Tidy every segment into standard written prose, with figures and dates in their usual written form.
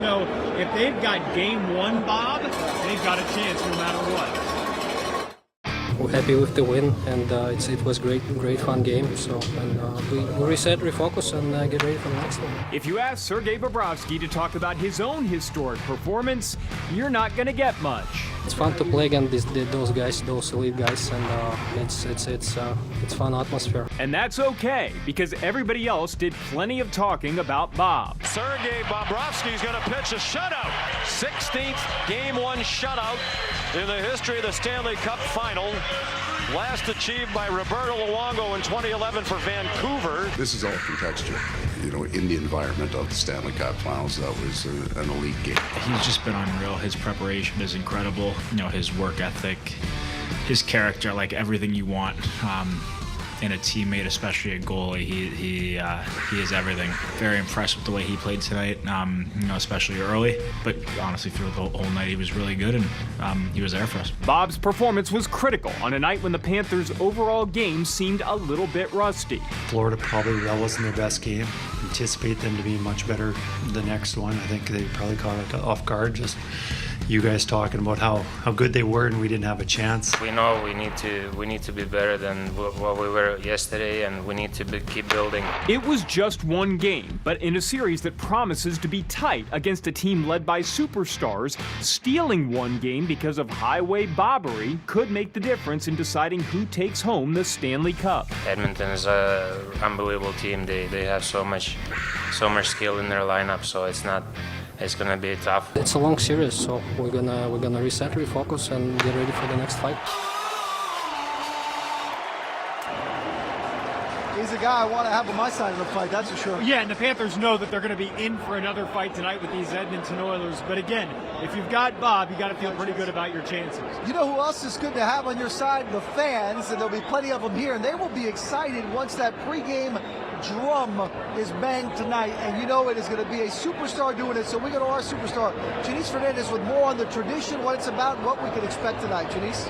So if they've got game one, Bob, they've got a chance no matter what. We're happy with the win, and it was great fun game. So we reset, refocus, and get ready for the next one. If you ask Sergei Bobrovsky to talk about his own historic performance, you're not going to get much. It's fun to play against those guys, those elite guys, and it's fun atmosphere. And that's okay, because everybody else did plenty of talking about Bob. Sergei Bobrovsky's going to pitch a shutout. 16th Game 1 shutout in the history of the Stanley Cup Final. Last achieved by Roberto Luongo in 2011 for Vancouver. This is all contextual. You know, in the environment of the Stanley Cup Finals, that was an elite game. He's just been unreal. His preparation is incredible. You know, his work ethic, his character, like everything you want in a teammate, especially a goalie. He is everything. Very impressed with the way he played tonight. You know, especially early, but honestly through the whole night he was really good, and he was there for us. Bob's performance was critical on a night when the Panthers' overall game seemed a little bit rusty. Florida probably, that wasn't their best game. Anticipate them to be much better the next one. I think they probably caught it off guard. Just you guys talking about how good they were and we didn't have a chance. We know we need to be better than what we were yesterday, and we need to keep building. It was just one game, but in a series that promises to be tight against a team led by superstars, stealing one game because of highway bobbery could make the difference in deciding who takes home the Stanley Cup. Edmonton is an unbelievable team. They have so much skill in their lineup, so it's gonna be tough. It's a long series, so we're gonna reset, refocus, and get ready for the next fight. He's a guy I want to have on my side of the fight, that's for sure. Yeah, and the Panthers know that they're going to be in for another fight tonight with these Edmonton Oilers. But again, if you've got Bob, you got to feel pretty good about your chances. You know who else is good to have on your side? The fans, and there'll be plenty of them here, and they will be excited once that pregame drum is banged tonight, and you know it is going to be a superstar doing it. So we go to our superstar, Janice Fernandez, with more on the tradition, what it's about, and what we can expect tonight. Janice?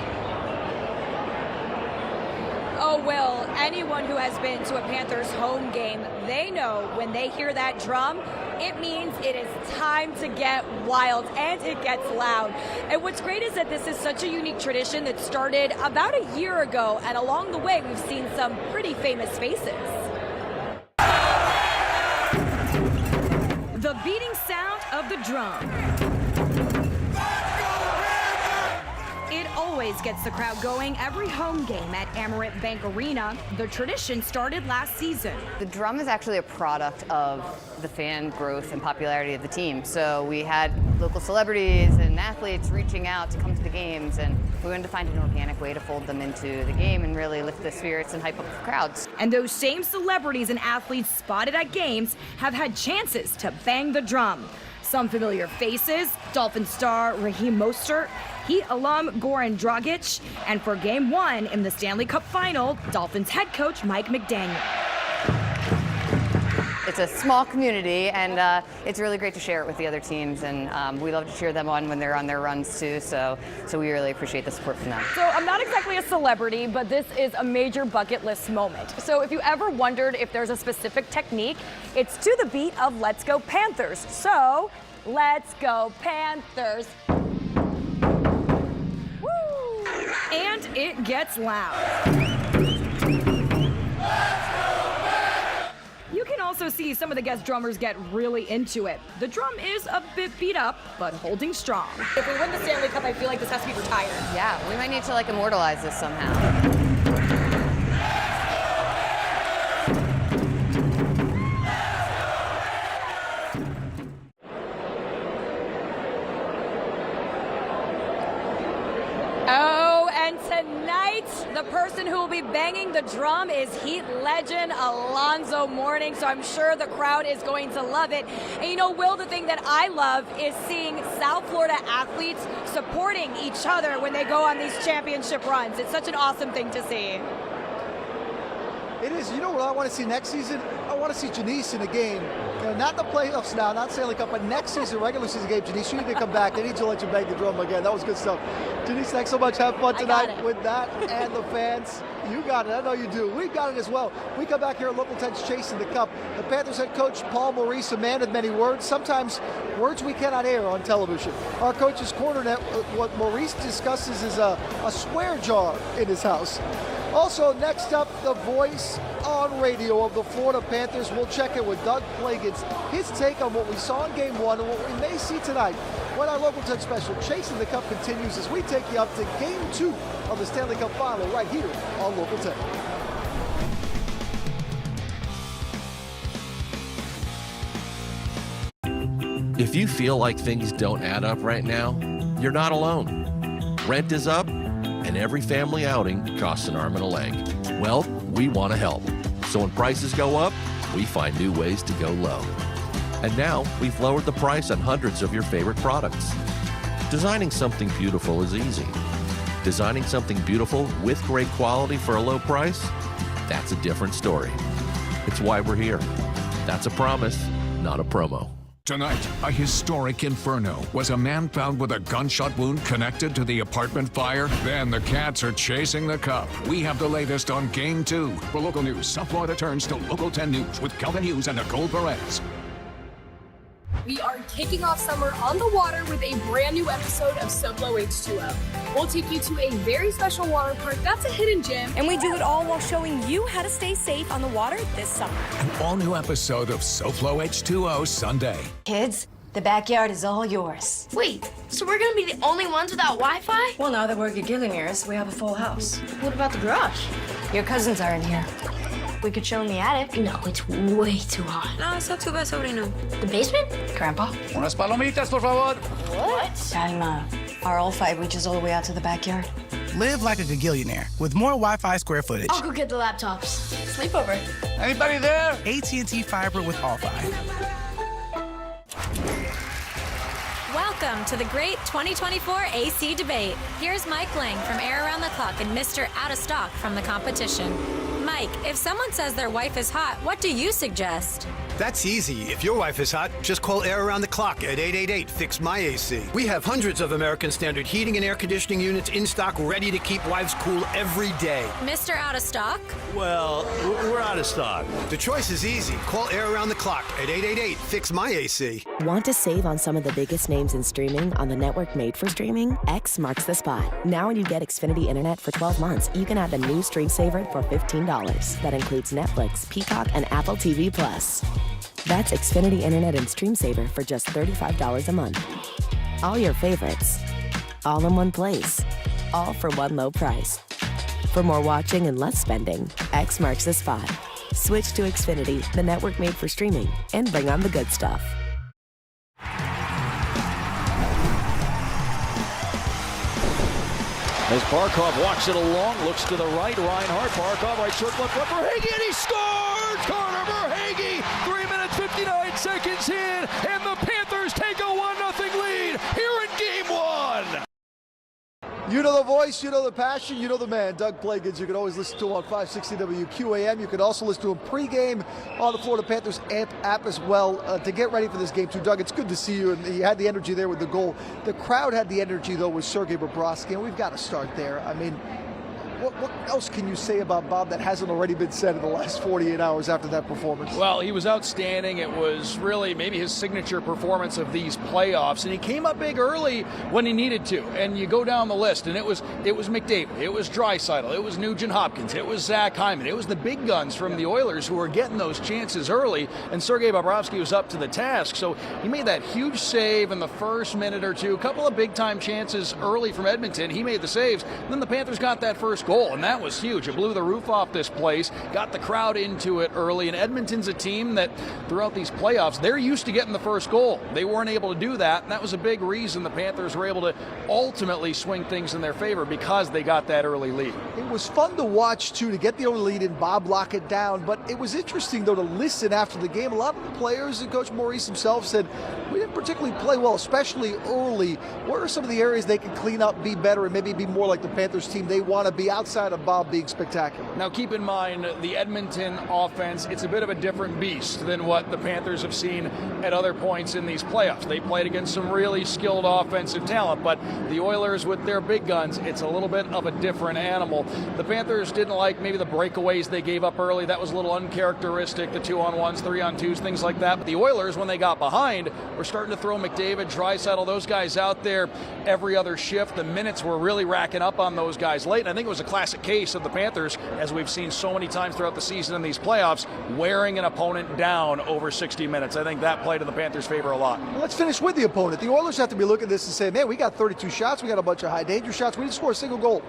Oh, Will, anyone who has been to a Panthers home game, they know when they hear that drum, it means it is time to get wild, and it gets loud. And what's great is that this is such a unique tradition that started about a year ago, and along the way we've seen some pretty famous faces. The beating sound of the drum. It always gets the crowd going every home game at Amerant Bank Arena. The tradition started last season. The drum is actually a product of the fan growth and popularity of the team. So we had local celebrities and athletes reaching out to come to the games, and we wanted to find an organic way to fold them into the game and really lift the spirits and hype up the crowds. And those same celebrities and athletes spotted at games have had chances to bang the drum. Some familiar faces, Dolphin star Raheem Mostert, Heat alum Goran Dragic, and for Game 1 in the Stanley Cup Final, Dolphins head coach Mike McDaniel. It's a small community, and it's really great to share it with the other teams, and we love to cheer them on when they're on their runs too, so we really appreciate the support from them. So I'm not exactly a celebrity, but this is a major bucket list moment. So if you ever wondered if there's a specific technique, it's to the beat of Let's Go Panthers. So, let's go Panthers. Woo! And it gets loud. You can also see some of the guest drummers get really into it. The drum is a bit beat up, but holding strong. If we win the Stanley Cup, I feel like this has to be retired. Yeah, we might need to immortalize this somehow. Oh, and tonight, the person who will be banging the drum is Heat legend Alonzo Mourning, so I'm sure the crowd is going to love it. And you know, Will, the thing that I love is seeing South Florida athletes supporting each other when they go on these championship runs. It's such an awesome thing to see. It is. You know what I want to see next season? I want to see Janice in a game. Not the playoffs now, not Stanley Cup, but next season, regular season game. Janice, you need to come back. I need you to let you bang the drum again. That was good stuff. Janice, thanks so much. Have fun tonight with that and the fans. You got it. I know you do. We got it as well. We come back here at Local 10's Chasing the Cup. The Panthers head coach, Paul Maurice, a man of many words. Sometimes words we cannot air on television. Our coach's corner, what Maurice discusses is a swear jar in his house. Also, next up, the voice on radio of the Florida Panthers. We'll check in with Doug Plagens, his take on what we saw in Game 1 and what we may see tonight when our Local 10 special Chasing the Cup continues as we take you up to Game 2 of the Stanley Cup Final right here on Local 10. If you feel like things don't add up right now, you're not alone. Rent is up, and every family outing costs an arm and a leg. Well, we want to help. So when prices go up, we find new ways to go low. And now we've lowered the price on hundreds of your favorite products. Designing something beautiful is easy. Designing something beautiful with great quality for a low price, that's a different story. It's why we're here. That's a promise, not a promo. Tonight, a historic inferno. Was a man found with a gunshot wound connected to the apartment fire? Then the Cats are chasing the cup. We have the latest on Game 2. For local news, South Florida turns to Local 10 News with Kelvin Hughes and Nicole Perez. We are kicking off summer on the water with a brand new episode of SoFlo H2O. We'll take you to a very special water park that's a hidden gem. And we do it all while showing you how to stay safe on the water this summer. An all-new episode of SoFlo H2O Sunday. Kids, the backyard is all yours. Wait, so we're gonna be the only ones without Wi-Fi? Well, now that we're gigillionaires, we have a full house. What about the garage? Your cousins are in here. We could show them the attic. No, it's way too hot. No, it's not too bad, sobrino. The basement? Grandpa? Unas palomitas, por favor. What? Alma, our old fight reaches all the way out to the backyard. Live like a gigillionaire with more Wi-Fi square footage. I'll go get the laptops. Sleepover. Anybody there? AT&T Fiber with All-Fi. Welcome to the great 2024 AC debate. Here's Mike Lang from Air Around the Clock and Mr. Out of Stock from the competition. Mike, if someone says their wife is hot, what do you suggest? That's easy. If your wife is hot, just call Air Around the Clock at 888-FIX-MY-AC. We have hundreds of American Standard heating and air conditioning units in stock ready to keep wives cool every day. Mr. Out of Stock? Well, we're out of stock. The choice is easy. Call Air Around the Clock at 888-FIX-MY-AC. Want to save on some of the biggest names in streaming on the network made for streaming? X marks the spot. Now when you get Xfinity Internet for 12 months, you can add the new Stream Saver for $15. That includes Netflix, Peacock, and Apple TV+. That's Xfinity Internet and Stream Saver for just $35 a month. All your favorites, all in one place, all for one low price. For more watching and less spending, X marks the spot. Switch to Xfinity, the network made for streaming, and bring on the good stuff. As Barkov walks it along, looks to the right, Reinhart, Barkov, right circle, front for Hagee, and he scores! Connor Verhaeghe, 3 minutes, 59 seconds in, and the Panthers take a 1-0 lead here in Game 1. You know the voice, you know the passion, you know the man, Doug Plagens. You can always listen to him on 560 WQAM. You can also listen to him pregame on the Florida Panthers app as well to get ready for this game too. Doug, it's good to see you, and you had the energy there with the goal. The crowd had the energy, though, with Sergei Bobrovsky, and we've got to start there. I mean, what else can you say about Bob that hasn't already been said in the last 48 hours after that performance? Well, he was outstanding. It was really maybe his signature performance of these playoffs, and he came up big early when he needed to. And you go down the list, and it was McDavid, it was Draisaitl, it was Nugent-Hopkins, it was Zach Hyman, it was the big guns from the Oilers who were getting those chances early, and Sergei Bobrovsky was up to the task. So he made that huge save in the first minute or two, a couple of big-time chances early from Edmonton. He made the saves. Then the Panthers got that first goal, and that was huge. It blew the roof off this place, got the crowd into it early, and Edmonton's a team that throughout these playoffs, they're used to getting the first goal. They weren't able to do that, and that was a big reason the Panthers were able to ultimately swing things in their favor because they got that early lead. It was fun to watch, too, to get the early lead and Bob lock it down, but it was interesting, though, to listen after the game. A lot of the players and Coach Maurice himself said, we didn't didn't particularly play well, especially early. What are some of the areas they can clean up, be better, and maybe be more like the Panthers team they want to be outside of Bob being spectacular? Now, keep in mind, the Edmonton offense, it's a bit of a different beast than what the Panthers have seen at other points in these playoffs. They played against some really skilled offensive talent, but the Oilers with their big guns, it's a little bit of a different animal. The Panthers didn't like maybe the breakaways they gave up early. That was a little uncharacteristic, the 2-on-1s, 3-on-2s, things like that. But the Oilers, when they got behind, were starting to throw McDavid, Draisaitl, those guys out there every other shift. The minutes were really racking up on those guys late. And I think it was a classic case of the Panthers, as we've seen so many times throughout the season in these playoffs, wearing an opponent down over 60 minutes. I think that played in the Panthers' favor a lot. Well, let's finish with the opponent. The Oilers have to be looking at this and say, man, we got 32 shots. We got a bunch of high danger shots. We didn't score a single goal.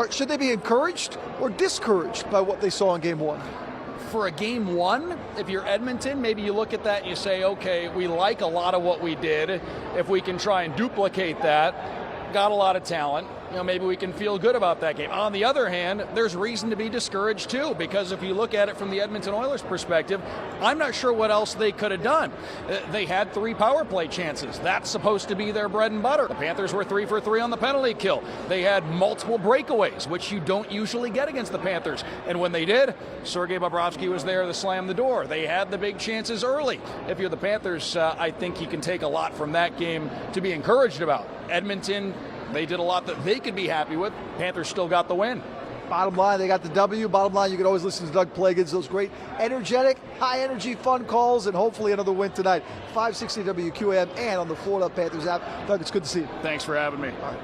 Should they be encouraged or discouraged by what they saw in game one? For a game one, if you're Edmonton, maybe you look at that and you say, okay, we like a lot of what we did. If we can try and duplicate that, got a lot of talent, maybe we can feel good about that game. On the other hand, there's reason to be discouraged too, because if you look at it from the Edmonton Oilers perspective, I'm not sure what else they could have done. They had 3 power play chances. That's supposed to be their bread and butter. The Panthers were 3 for 3 on the penalty kill. They had multiple breakaways, which you don't usually get against the Panthers. And when they did, Sergei Bobrovsky was there to slam the door. They had the big chances early. If you're the Panthers, I think you can take a lot from that game to be encouraged about. Edmonton, they did a lot that they could be happy with. Panthers still got the win. Bottom line, they got the W. Bottom line, you can always listen to Doug Plagans, those great, energetic, high-energy, fun calls, and hopefully another win tonight. 560 WQAM and on the Florida Panthers app. Doug, it's good to see you. Thanks for having me. All right.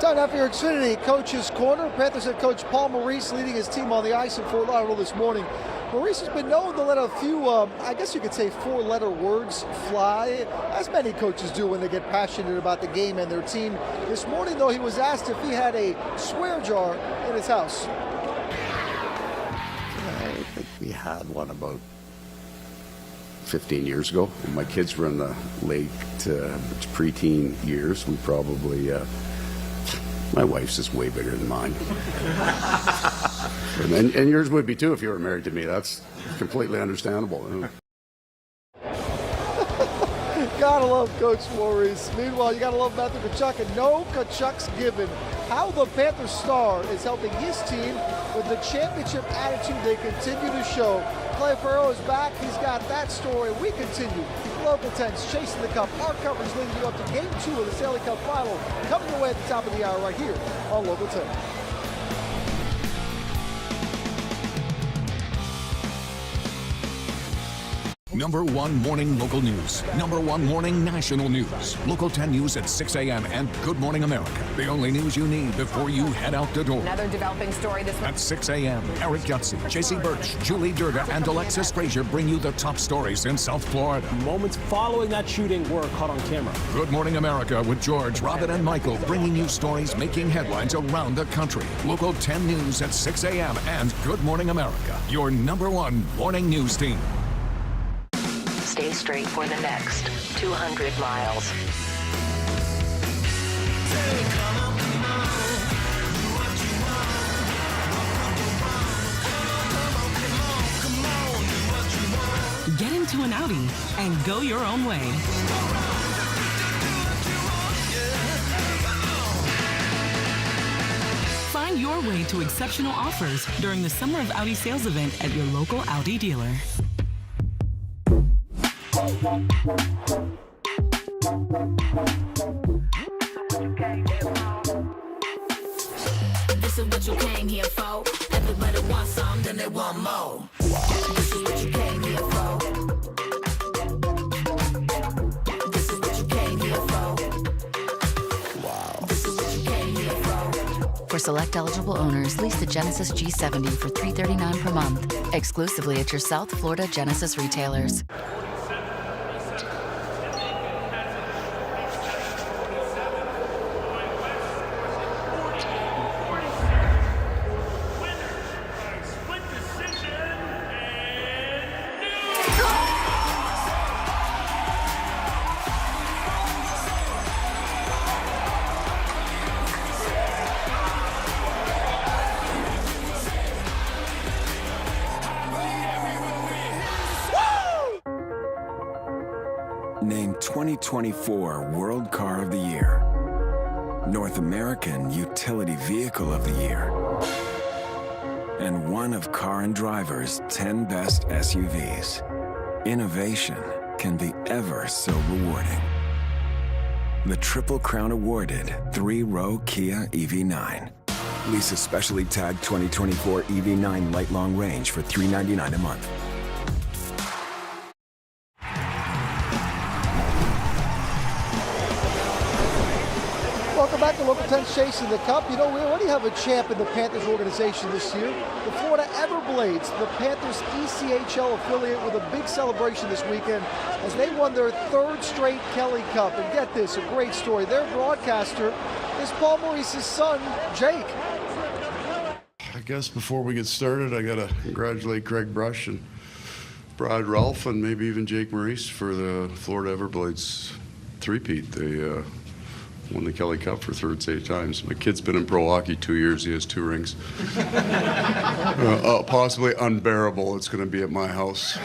Time now for your Xfinity Coach's Corner. Panthers head coach Paul Maurice leading his team on the ice in Fort Lauderdale this morning. Maurice has been known to let a few, I guess you could say, 4-letter words fly, as many coaches do when they get passionate about the game and their team. This morning, though, he was asked if he had a swear jar in his house. I think we had one about 15 years ago. When my kids were in the late preteen years, we probably... my wife's is way bigger than mine. and yours would be too if you were married to me. That's completely understandable. Gotta love Coach Maurice. Meanwhile, you gotta love Matthew Tkachuk, and no Tkachuk's given. How the Panthers star is helping his team with the championship attitude they continue to show. Clay Ferraro is back. He's got that story. We continue. Local 10's chasing the cup. Our coverage leading you up to Game 2 of the Stanley Cup Final. Coming away at the top of the hour right here on Local 10. Number 1 morning local news. Number 1 morning national news. Local 10 News at 6 a.m. and Good Morning America. The only news you need before you head out the door. Another developing story this At 6 a.m., Eric Gutze, JC Birch, Julie Durda, and Alexis Frazier bring you the top stories in South Florida. Moments following that shooting were caught on camera. Good Morning America with George, Robin, and Michael bringing you stories making headlines around the country. Local 10 News at 6 a.m. and Good Morning America. Your number 1 morning news team. Stay straight for the next 200 miles. Get into an Audi and go your own way. Find your way to exceptional offers during the Summer of Audi sales event at your local Audi dealer. This is what you came here for. Everybody wants some, then they want more. This is what you came here for. This is what you came here for. Wow. This is what you came here for. For select eligible owners, lease the Genesis G70 for $339 per month, exclusively at your South Florida Genesis retailers. named 2024 World Car of the Year, North American Utility Vehicle of the Year, and one of Car and Driver's 10 best SUVs. Innovation can be ever so rewarding. The Triple Crown awarded 3-row Kia EV9. Lease a specially tagged 2024 EV9 Light Long Range for $399 a month. Welcome back to Local 10's Chasing the Cup. You know, we already have a champ in the Panthers organization this year. The Florida Everblades, the Panthers ECHL affiliate, with a big celebration this weekend as they won their third straight Kelly Cup. And get this, a great story. Their broadcaster is Paul Maurice's son, Jake. I guess before we get started, I got to congratulate Craig Brush and Brad Ralph and maybe even Jake Maurice for the Florida Everblades three-peat. They won the Kelly Cup for third straight times. My kid's been in pro hockey 2 years. He has 2 rings. Possibly unbearable. It's going to be at my house.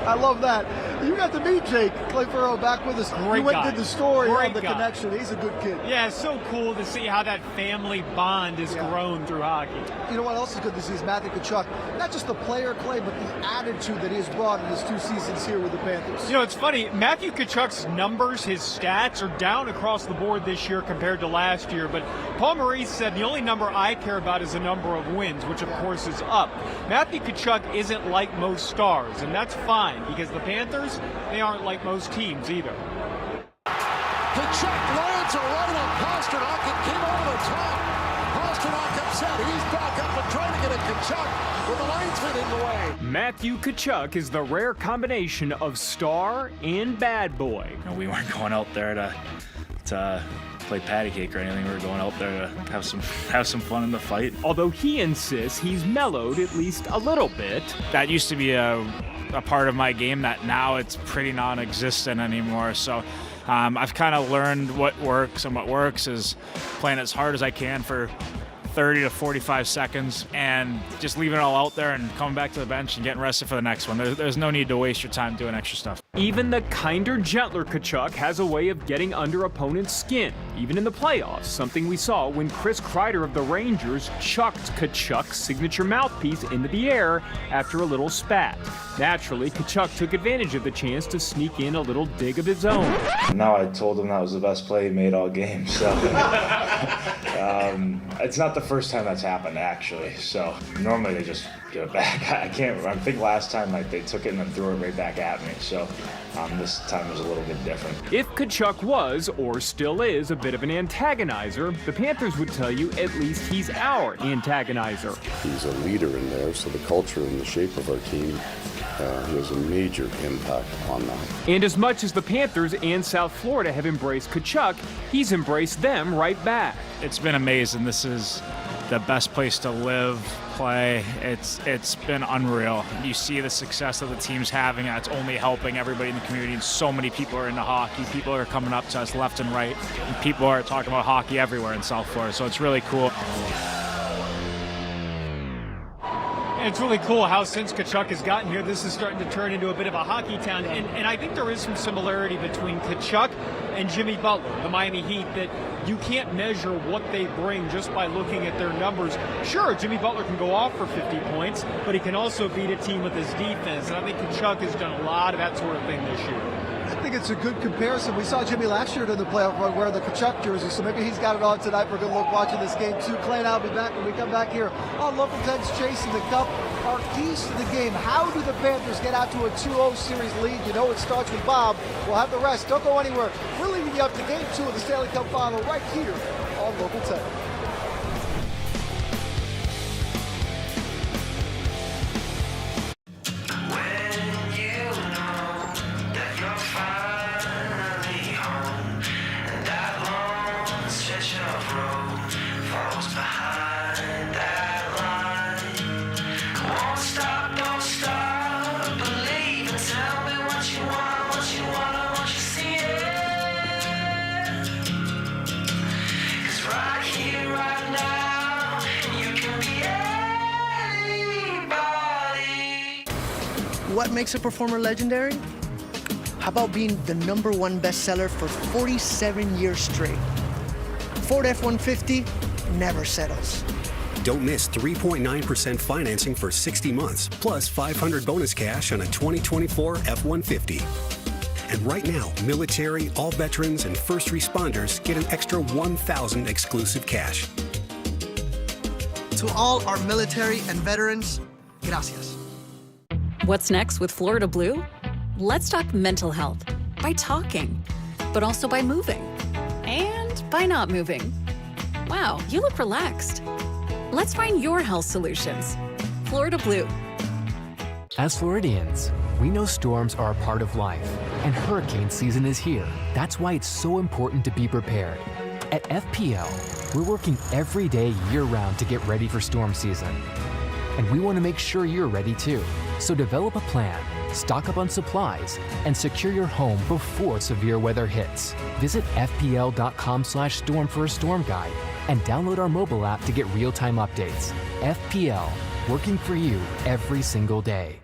I love that. You got to meet Jake Clayfurrow back with us. Great you went guy. and did the story Great on the guy. connection. He's a good kid. Yeah, it's so cool to see how that family bond has grown through hockey. You know what else is good to see is Matthew Tkachuk. Not just the player, Clay, but the attitude that he has brought in his 2 seasons here with the Panthers. You know, it's funny. Matthew Tkachuk's numbers, his stats, are down across the board this year compared to last year. But Paul Maurice said the only number I care about is the number of wins, which of course is up. Matthew Tkachuk isn't like most stars, and that's fine because the Panthers, they aren't like most teams either. Tkachuk lands a right on Pasternak and came over the top. Pasternak upset. He's back up and trying to get a Tkachuk with the linesman in the way. Matthew Tkachuk is the rare combination of star and bad boy. You know, we weren't going out there to play patty cake or anything. We were going out there to have some fun in the fight. Although he insists he's mellowed at least a little bit. That used to be a part of my game that now it's pretty non-existent anymore. So I've kind of learned what works, and what works is playing as hard as I can for 30 to 45 seconds and just leaving it all out there and coming back to the bench and getting rested for the next one. There's no need to waste your time doing extra stuff. Even the kinder, gentler Tkachuk has a way of getting under opponents' skin, even in the playoffs, something we saw when Chris Kreider of the Rangers chucked Tkachuk's signature mouthpiece into the air after a little spat. Naturally, Tkachuk took advantage of the chance to sneak in a little dig of his own. No, I told him that was the best play he made all game, so it's not the first time that's happened, actually. So normally they just give it back. I think last time they took it and then threw it right back at me. So this time was a little bit different. If Tkachuk was, or still is, a bit of an antagonizer, the Panthers would tell you at least he's our antagonizer. He's a leader in there, so the culture and the shape of our team has a major impact on that. And as much as the Panthers and South Florida have embraced Tkachuk, he's embraced them right back. It's been amazing. This is the best place to live, play. It's been unreal. You see the success that the team's having, and it's only helping everybody in the community. And so many people are into hockey. People are coming up to us left and right. And people are talking about hockey everywhere in South Florida. So it's really cool. It's really cool how since Tkachuk has gotten here, this is starting to turn into a bit of a hockey town. And I think there is some similarity between Tkachuk and Jimmy Butler, the Miami Heat, that you can't measure what they bring just by looking at their numbers. Sure, Jimmy Butler can go off for 50 points, but he can also beat a team with his defense. And I think Tkachuk has done a lot of that sort of thing this year. I think it's a good comparison. We saw Jimmy last year in the playoff run wear the Tkachuk jersey, so maybe he's got it on tonight for a good look watching this game too. Clay and I'll be back when we come back here on Local 10's Chasing the Cup. Our keys to the game. How do the Panthers get out to a 2-0 series lead? You know it starts with Bob. We'll have the rest. Don't go anywhere. We're leading you up to Game 2 of the Stanley Cup Final right here on Local 10. Right here what makes a performer legendary? How about being the #1 bestseller for 47 years straight? Ford F-150 never settles. Don't miss 3.9% financing for 60 months, plus $500 bonus cash on a 2024 F-150. And right now, military, all veterans, and first responders get an extra $1,000 exclusive cash. To all our military and veterans, gracias. What's next with Florida Blue? Let's talk mental health by talking, but also by moving and by not moving. Wow, you look relaxed. Let's find your health solutions. Florida Blue. As Floridians, we know storms are a part of life, and hurricane season is here. That's why it's so important to be prepared. At FPL, we're working every day year-round to get ready for storm season. And we want to make sure you're ready too. So develop a plan, stock up on supplies, and secure your home before severe weather hits. Visit fpl.com/storm for a storm guide and download our mobile app to get real-time updates. FPL, working for you every single day.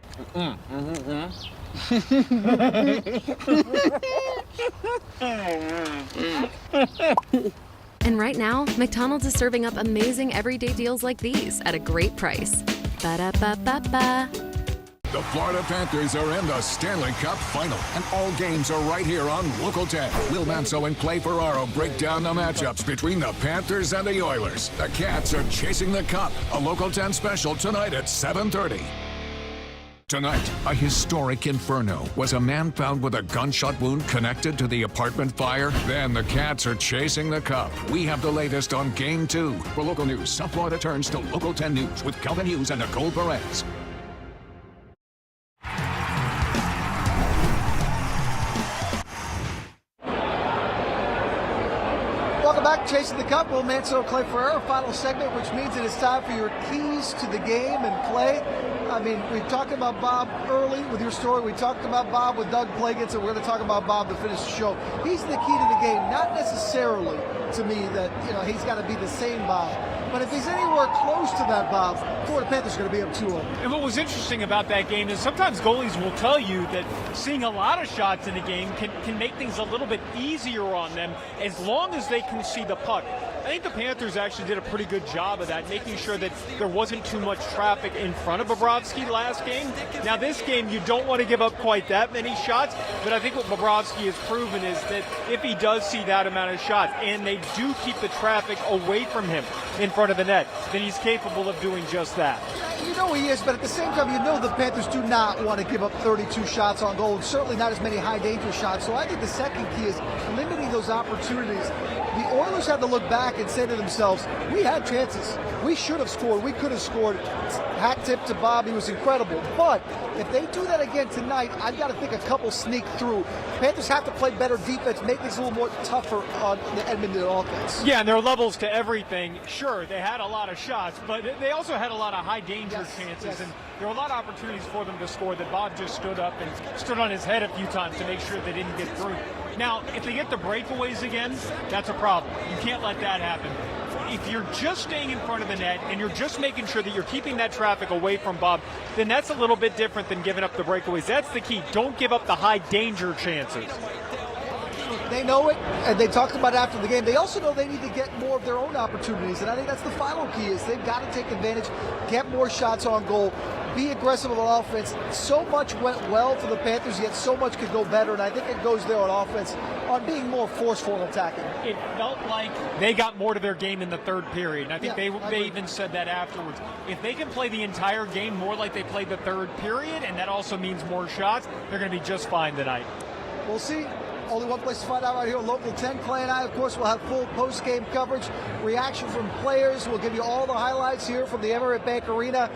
And right now, McDonald's is serving up amazing everyday deals like these at a great price. Ba-da-ba-ba-ba. The Florida Panthers are in the Stanley Cup Final, and all games are right here on Local 10. Will Manso and Clay Ferraro break down the matchups between the Panthers and the Oilers. The Cats are chasing the cup. A Local 10 special tonight at 7:30. Tonight, a historic inferno. Was a man found with a gunshot wound connected to the apartment fire? Then the Cats are chasing the cup. We have the latest on Game 2. For local news, South Florida turns to Local 10 News with Kelvin Hughes and Nicole Perez. Welcome back, Chasing the Cup. Will Manso, Clay Ferraro, final segment, which means it is time for your keys to the game. And Clay, I mean, we talked about Bob early with your story. We talked about Bob with Doug Plagens, and we're going to talk about Bob to finish the show. He's the key to the game, not necessarily to me that, he's got to be the same Bob. But if he's anywhere close to that Bob, Florida Panthers are going to be up 2-0. And what was interesting about that game is sometimes goalies will tell you that seeing a lot of shots in a game can make things a little bit easier on them as long as they can see the puck. I think the Panthers actually did a pretty good job of that, making sure that there wasn't too much traffic in front of Bobrovsky last game. Now this game, you don't want to give up quite that many shots, but I think what Bobrovsky has proven is that if he does see that amount of shots and they do keep the traffic away from him in front of the net, then he's capable of doing just that. You know he is, but at the same time, the Panthers do not want to give up 32 shots on goal, and certainly not as many high-danger shots. So I think the second key is limiting those opportunities. The Oilers had to look back and say to themselves, we had chances. We should have scored. We could have scored. Hat tip to Bob. He was incredible. But if they do that again tonight, I've got to think a couple sneak through. Panthers have to play better defense, make things a little more tougher on the Edmonton offense. Yeah, and there are levels to everything. Sure, they had a lot of shots, but they also had a lot of high-danger chances, and there were a lot of opportunities for them to score that Bob just stood up and stood on his head a few times to make sure they didn't get through. Now, if they get the breakaways again, that's a problem. You can't let that happen. If you're just staying in front of the net and you're just making sure that you're keeping that traffic away from Bob, then that's a little bit different than giving up the breakaways. That's the key. Don't give up the high-danger chances. They know it, and they talked about it after the game. They also know they need to get more of their own opportunities, and I think that's the final key is they've got to take advantage, get more shots on goal, be aggressive on offense. So much went well for the Panthers, yet so much could go better, and I think it goes there on offense on being more forceful in attacking. It felt like they got more to their game in the third period, and I think they even said that afterwards. If they can play the entire game more like they played the third period, and that also means more shots, they're going to be just fine tonight. We'll see. Only one place to find out right here on Local 10. Clay and I, of course, will have full post-game coverage, reaction from players. We'll give you all the highlights here from the Emirates Bank Arena.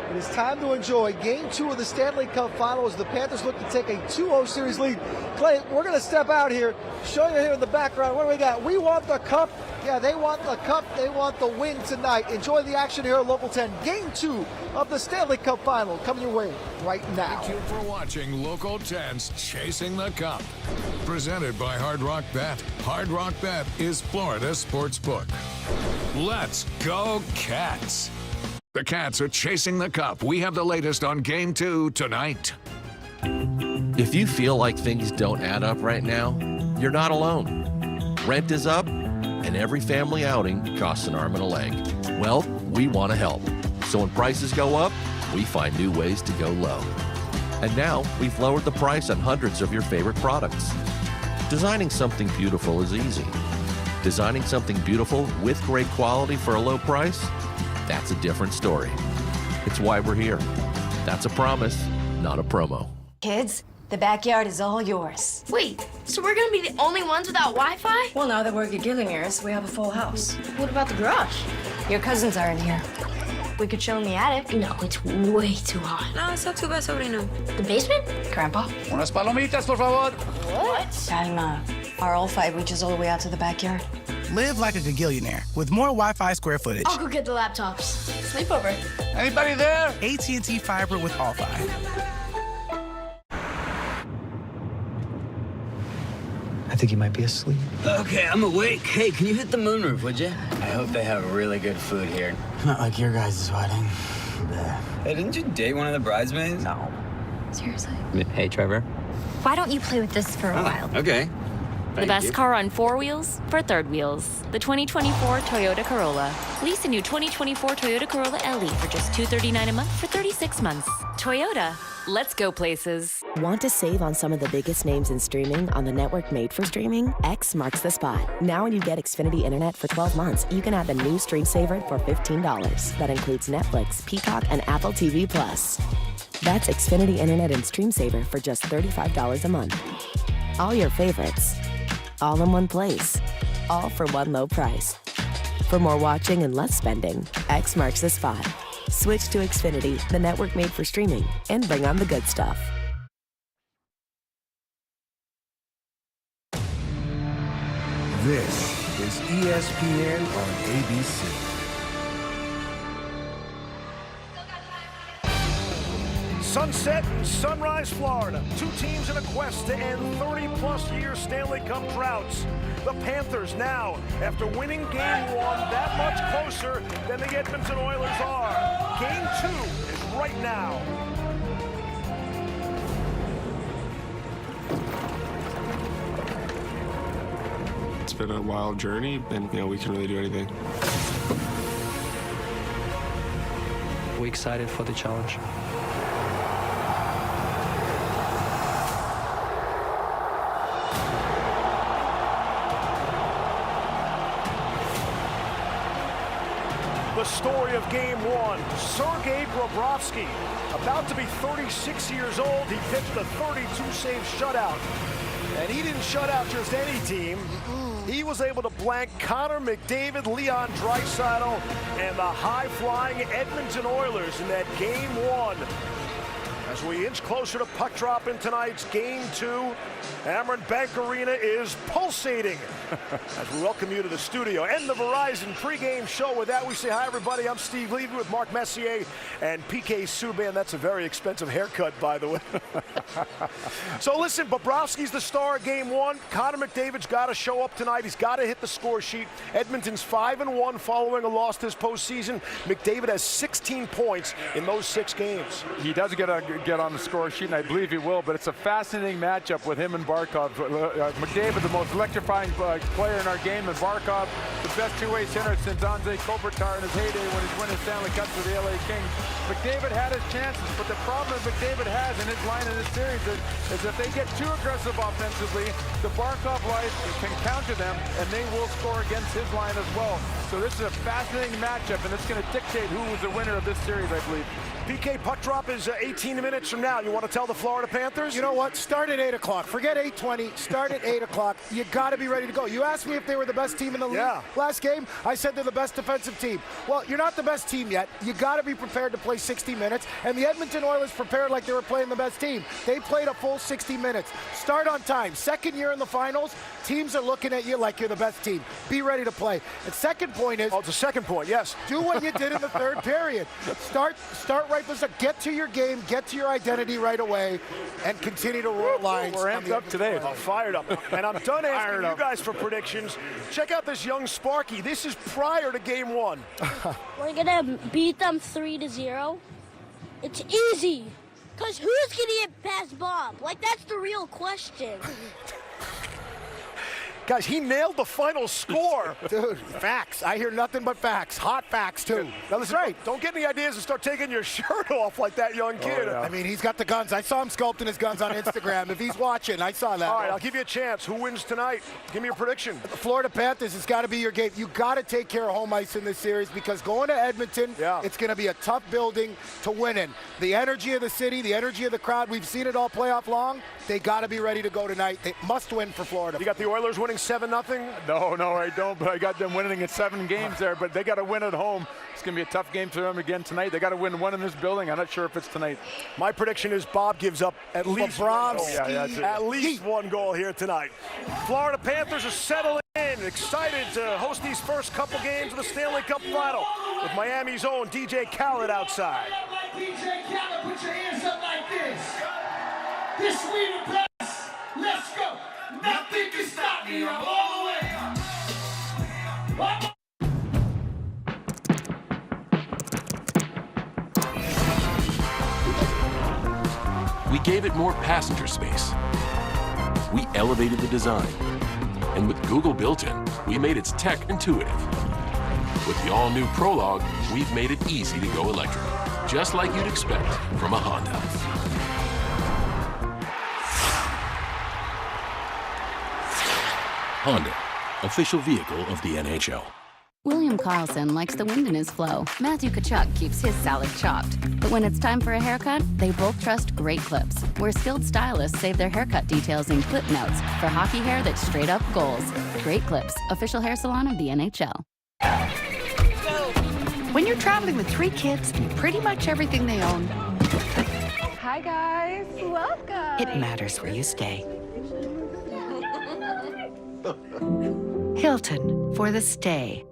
It is time to enjoy Game 2 of the Stanley Cup Final as the Panthers look to take a 2-0 series lead. Clay, we're going to step out here, show you here in the background. What do we got? We want the cup. Yeah, they want the cup. They want the win tonight. Enjoy the action here on Local 10. Game 2 of the Stanley Cup Final coming your way right now. Thank you for watching Local 10's Chasing the Cup. Presented by Hard Rock Bet. Hard Rock Bet is Florida's sportsbook. Let's go Cats! The Cats are chasing the cup. We have the latest on Game 2 tonight. If you feel like things don't add up right now, you're not alone. Rent is up, and every family outing costs an arm and a leg. Well, we want to help. So when prices go up, we find new ways to go low. And now, we've lowered the price on hundreds of your favorite products. Designing something beautiful is easy. Designing something beautiful with great quality for a low price? That's a different story. It's why we're here. That's a promise, not a promo. Kids, the backyard is all yours. Wait, so we're gonna be the only ones without Wi-Fi? Well, now that we're gigillionaires, we have a full house. What about the garage? Your cousins are in here. We could chill in the attic. No, it's way too hot. No, it's not too bad, sobrino. The basement? Grandpa? Unas palomitas, por favor. What? Calma. Our All-Fi reaches all the way out to the backyard. Live like a gagillionaire with more Wi-Fi square footage. I'll go get the laptops. Sleepover. Anybody there? AT&T Fiber with All-Fi. I think you might be asleep. Okay, I'm awake. Hey, can you hit the moonroof, would you? I hope they have really good food here. Not like your guys' wedding. Hey, didn't you date one of the bridesmaids? No. Seriously? Hey, Trevor. Why don't you play with this for a while? Okay. The best car on four wheels for third wheels. The 2024 Toyota Corolla. Lease a new 2024 Toyota Corolla LE for just $239 a month for 36 months. Toyota, let's go places. Want to save on some of the biggest names in streaming on the network made for streaming? X marks the spot. Now when you get Xfinity Internet for 12 months, you can add the new Stream Saver for $15. That includes Netflix, Peacock, and Apple TV+. That's Xfinity Internet and Stream Saver for just $35 a month. All your favorites, all in one place, all for one low price. For more watching and less spending, X marks the spot. Switch to Xfinity, the network made for streaming, and bring on the good stuff. This is ESPN on ABC. Sunset in Sunrise, Florida. Two teams in a quest to end 30-plus year Stanley Cup droughts. The Panthers now, after winning Game 1, that much closer than the Edmonton Oilers are. Game 2 is right now. It's been a wild journey, and we can really do anything. We're excited for the challenge. The story of Game 1, Sergei Bobrovsky, about to be 36 years old. He pitched a 32-save shutout. And he didn't shut out just any team. He was able to blank Connor McDavid, Leon Draisaitl, and the high-flying Edmonton Oilers in that Game 1. As we inch closer to puck drop in tonight's Game 2, Amerant Bank Arena is pulsating as we welcome you to the studio and the Verizon pregame show. With that, we say hi, everybody. I'm Steve Levy with Mark Messier and PK Subban. That's a very expensive haircut, by the way. So listen, Bobrovsky's the star of Game 1. Connor McDavid's got to show up tonight. He's got to hit the score sheet. Edmonton's 5-1 following a loss this postseason. McDavid has 16 points in those 6 games. He does get on the score sheet, and I believe he will, but it's a fascinating matchup with him and Barkov. McDavid, the most electrifying player in our game, and Barkov, the best two-way center since Anze Kopitar in his heyday when he's winning Stanley Cups with the LA Kings. McDavid had his chances, but the problem that McDavid has in his line in this series is if they get too aggressive offensively, the Barkov line can counter them, and they will score against his line as well. So this is a fascinating matchup, and it's going to dictate who was the winner of this series, I believe. PK, puck drop is 18 minutes from now. You want to tell the Florida Panthers? You know what? Start at 8 o'clock. Forget 8:20. Start at 8 o'clock. You got to be ready to go. You asked me if they were the best team in the league last game. I said they're the best defensive team. Well, you're not the best team yet. You got to be prepared to play 60 minutes. And the Edmonton Oilers prepared like they were playing the best team. They played a full 60 minutes. Start on time. Second year in the finals, teams are looking at you like you're the best team. Be ready to play. And second point is... Oh, it's a second point, yes. Do what you did in the third period. Start right from the start. Get to your game, get to your identity right away, and continue to roll lines. We're amped up today. I'm fired up. And I'm done asking you guys for predictions. Check out this young Sparky. This is prior to Game 1. We're going to beat them 3-0. It's easy. Because who's going to get past Bob? Like, that's the real question. Guys, he nailed the final score. Dude, facts. I hear nothing but facts. Hot facts, too. Now, listen, right. Don't get any ideas and start taking your shirt off like that young kid. Oh, yeah. I mean, he's got the guns. I saw him sculpting his guns on Instagram. If he's watching, I saw that. All right, I'll give you a chance. Who wins tonight? Give me your prediction. The Florida Panthers has got to be your game. You got to take care of home ice in this series because going to Edmonton, it's going to be a tough building to win in. The energy of the city, the energy of the crowd, we've seen it all playoff long. They got to be ready to go tonight. They must win for Florida. You got the Oilers winning 7-0? No, I don't. But I got them winning in 7 games there. But they got to win at home. It's going to be a tough game for them again tonight. They got to win one in this building. I'm not sure if it's tonight. My prediction is Bob gives up at least one goal. At least one goal here tonight. Florida Panthers are settling in, excited to host these first couple games of the Stanley Cup Final with Miami's own DJ Khaled outside. DJ Khaled, put your hands up like this. This we the best. Let's go. Nothing can stop me. I'm all the way. We gave it more passenger space. We elevated the design. And with Google built-in, we made its tech intuitive. With the all-new Prologue, we've made it easy to go electric, just like you'd expect from a Honda. Honda, official vehicle of the NHL. William Carlson likes the wind in his flow. Matthew Tkachuk keeps his salad chopped. But when it's time for a haircut, they both trust Great Clips, where skilled stylists save their haircut details in clip notes for hockey hair that's straight up goals. Great Clips, official hair salon of the NHL. When you're traveling with 3 kids and pretty much everything they own, hi guys, welcome. It matters where you stay. Hilton for the stay.